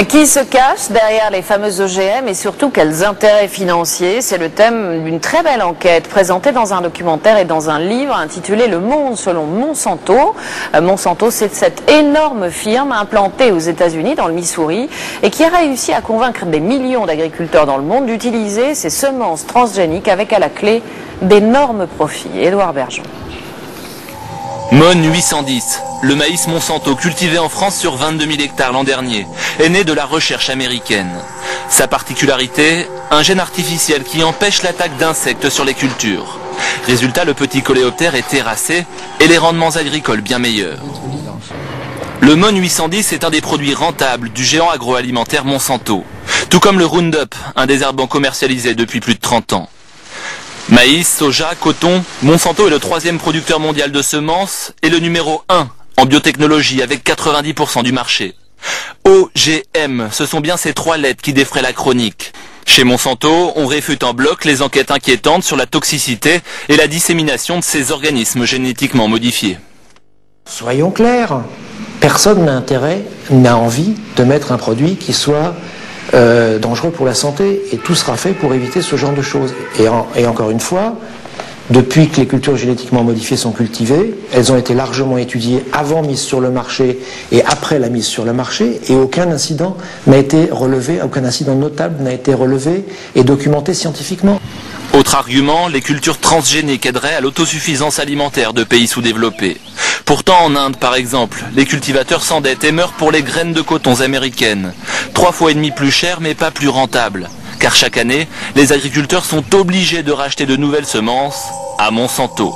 Qui se cache derrière les fameux OGM et surtout quels intérêts financiers? C'est le thème d'une très belle enquête présentée dans un documentaire et dans un livre intitulé Le Monde selon Monsanto. Monsanto, c'est cette énorme firme implantée aux États-Unis, dans le Missouri, et qui a réussi à convaincre des millions d'agriculteurs dans le monde d'utiliser ces semences transgéniques avec à la clé d'énormes profits. Édouard Bergeon. MON 810, le maïs Monsanto cultivé en France sur 22 000 hectares l'an dernier, est né de la recherche américaine. Sa particularité, un gène artificiel qui empêche l'attaque d'insectes sur les cultures. Résultat, le petit coléoptère est terrassé et les rendements agricoles bien meilleurs. Le MON 810 est un des produits rentables du géant agroalimentaire Monsanto, tout comme le Roundup, un désherbant commercialisé depuis plus de 30 ans. Maïs, soja, coton, Monsanto est le 3e producteur mondial de semences et le numéro 1 en biotechnologie avec 90% du marché. OGM, ce sont bien ces 3 lettres qui défraient la chronique. Chez Monsanto, on réfute en bloc les enquêtes inquiétantes sur la toxicité et la dissémination de ces organismes génétiquement modifiés. Soyons clairs, personne n'a envie de mettre un produit qui soit dangereux pour la santé, et tout sera fait pour éviter ce genre de choses. Et encore une fois, depuis que les cultures génétiquement modifiées sont cultivées, elles ont été largement étudiées avant mise sur le marché et après la mise sur le marché, et aucun incident n'a été relevé, aucun incident notable n'a été relevé et documenté scientifiquement. Autre argument, les cultures transgéniques aideraient à l'autosuffisance alimentaire de pays sous-développés. Pourtant, en Inde, par exemple, les cultivateurs s'endettent et meurent pour les graines de coton américaines. 3,5 fois plus chères, mais pas plus rentables. Car chaque année, les agriculteurs sont obligés de racheter de nouvelles semences à Monsanto.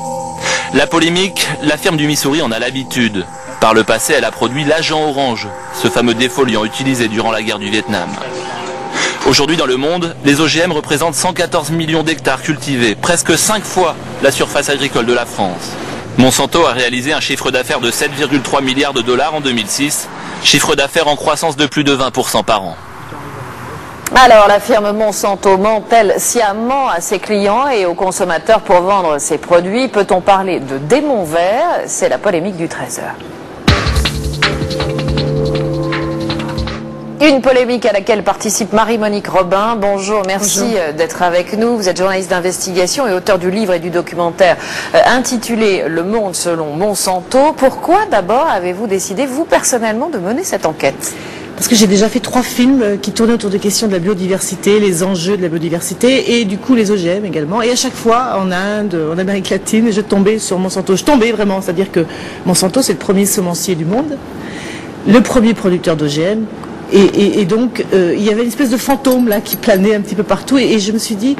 La polémique, la ferme du Missouri en a l'habitude. Par le passé, elle a produit l'agent orange, ce fameux défoliant utilisé durant la guerre du Vietnam. Aujourd'hui dans le monde, les OGM représentent 114 millions d'hectares cultivés, presque 5 fois la surface agricole de la France. Monsanto a réalisé un chiffre d'affaires de 7,3 milliards de dollars en 2006, chiffre d'affaires en croissance de plus de 20% par an. Alors, la firme Monsanto ment-elle sciemment à ses clients et aux consommateurs pour vendre ses produits? Peut-on parler de démon vert? C'est la polémique du 13h. Une polémique à laquelle participe Marie-Monique Robin. Bonjour, merci d'être avec nous. Vous êtes journaliste d'investigation et auteur du livre et du documentaire intitulé Le Monde selon Monsanto. Pourquoi d'abord avez-vous décidé, vous personnellement, de mener cette enquête? Parce que j'ai déjà fait 3 films qui tournaient autour des questions de la biodiversité, les enjeux de la biodiversité et du coup les OGM également. Et à chaque fois, en Inde, en Amérique latine, je tombais sur Monsanto. Je tombais vraiment, c'est-à-dire que Monsanto, c'est le premier semencier du monde, le premier producteur d'OGM. Et donc, il y avait une espèce de fantôme là qui planait un petit peu partout. Et je me suis dit,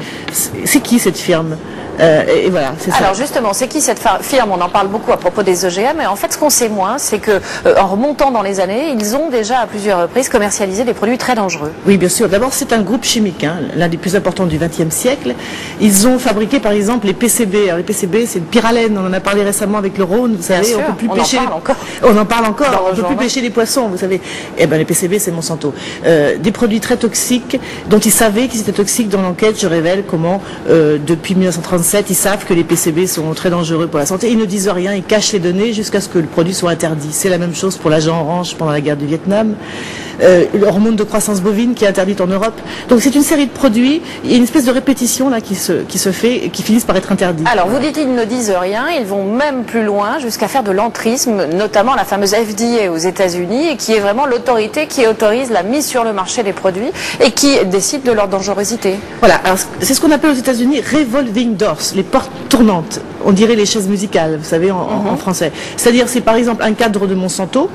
c'est qui cette firme? Et voilà, c'est ça. Alors justement, c'est qui cette firme? On en parle beaucoup à propos des OGM, et en fait ce qu'on sait moins, c'est que en remontant dans les années, ils ont déjà à plusieurs reprises commercialisé des produits très dangereux. Oui, bien sûr. D'abord, c'est un groupe chimique, hein, l'un des plus importants du XXe siècle. Ils ont fabriqué par exemple les PCB. Alors les PCB, c'est le pyralène. On en a parlé récemment avec le Rhône. Vous savez, on peut plus pêcher. On en parle encore. On peut plus pêcher les poissons. Vous savez. Eh ben les PCB, c'est Monsanto. Des produits très toxiques dont ils savaient qu'ils étaient toxiques. Dans l'enquête, je révèle comment depuis 1937, ils savent que les PCB sont très dangereux pour la santé. Ils ne disent rien, ils cachent les données jusqu'à ce que le produit soit interdit. C'est la même chose pour l'agent orange pendant la guerre du Vietnam. L'hormone de croissance bovine qui est interdite en Europe. Donc c'est une série de produits, il y a une espèce de répétition là qui se fait et qui finissent par être interdits. Alors vous dites ils ne disent rien, ils vont même plus loin jusqu'à faire de l'entrisme, notamment la fameuse FDA aux États-Unis, et qui est vraiment l'autorité qui autorise la mise sur le marché des produits et qui décide de leur dangerosité. Voilà, alors c'est ce qu'on appelle aux États-Unis revolving doors, les portes tournantes. On dirait les chaises musicales, vous savez, en français. C'est-à-dire, c'est par exemple un cadre de Monsanto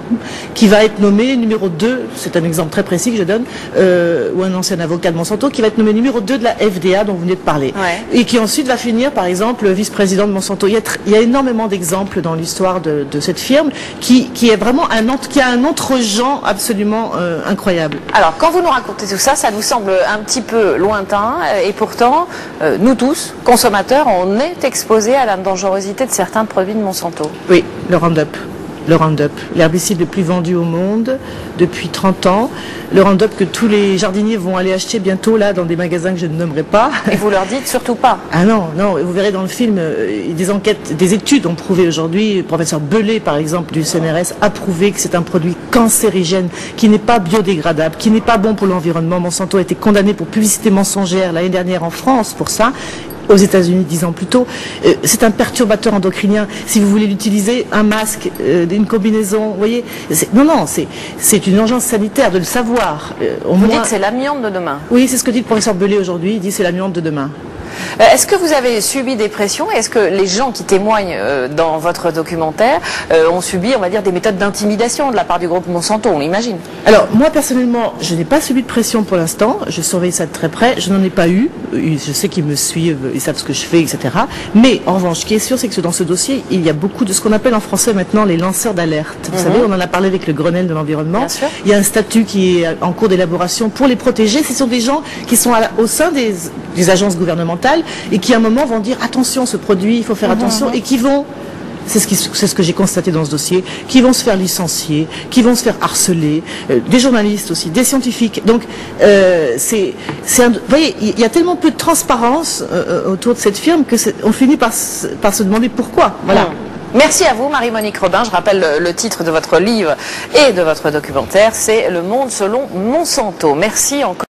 qui va être nommé numéro 2, c'est un exemple très précis que je donne, ou un ancien avocat de Monsanto qui va être nommé numéro 2 de la FDA dont vous venez de parler. Ouais. Et qui ensuite va finir, par exemple, vice-président de Monsanto. Il y a énormément d'exemples dans l'histoire de cette firme qui est vraiment qui a un entre-genre absolument incroyable. Alors, quand vous nous racontez tout ça, ça nous semble un petit peu lointain, et pourtant, nous tous, consommateurs, on est exposés à la dangerosité de certains produits de Monsanto. Oui, le Roundup. le Roundup, l'herbicide le plus vendu au monde depuis 30 ans. Le Roundup que tous les jardiniers vont aller acheter bientôt là dans des magasins que je ne nommerai pas. Et vous leur dites surtout pas. Ah non, non, vous verrez dans le film, des enquêtes, des études ont prouvé aujourd'hui, le professeur Belay par exemple du CNRS a prouvé que c'est un produit cancérigène, qui n'est pas biodégradable, qui n'est pas bon pour l'environnement. Monsanto a été condamné pour publicité mensongère l'année dernière en France pour ça. Aux États-Unis 10 ans plus tôt, c'est un perturbateur endocrinien. Si vous voulez l'utiliser, un masque, une combinaison, vous voyez, non, c'est une urgence sanitaire de le savoir. Vous dites que c'est l'amiante de demain. Oui, c'est ce que dit le professeur Belay aujourd'hui. Il dit c'est l'amiante de demain. Est-ce que vous avez subi des pressions? Est-ce que les gens qui témoignent dans votre documentaire ont subi, on va dire, des méthodes d'intimidation de la part du groupe Monsanto, on l'imagine? Alors, moi, personnellement, je n'ai pas subi de pression pour l'instant. Je surveille ça de très près. Je n'en ai pas eu. Je sais qu'ils me suivent, ils savent ce que je fais, etc. Mais, en revanche, ce qui est sûr, c'est que dans ce dossier, il y a beaucoup de ce qu'on appelle en français maintenant les lanceurs d'alerte. Vous savez, on en a parlé avec le Grenelle de l'environnement. Il y a un statut qui est en cours d'élaboration pour les protéger. Ce sont des gens qui sont au sein des agences gouvernementales et qui à un moment vont dire attention, ce produit, il faut faire attention, et qui vont, c'est ce que j'ai constaté dans ce dossier, qui vont se faire licencier, qui vont se faire harceler, des journalistes aussi, des scientifiques. Donc vous voyez, il y a tellement peu de transparence autour de cette firme que on finit par se demander pourquoi. Voilà. Merci à vous, Marie-Monique Robin. Je rappelle le titre de votre livre et de votre documentaire, c'est Le Monde selon Monsanto. Merci encore.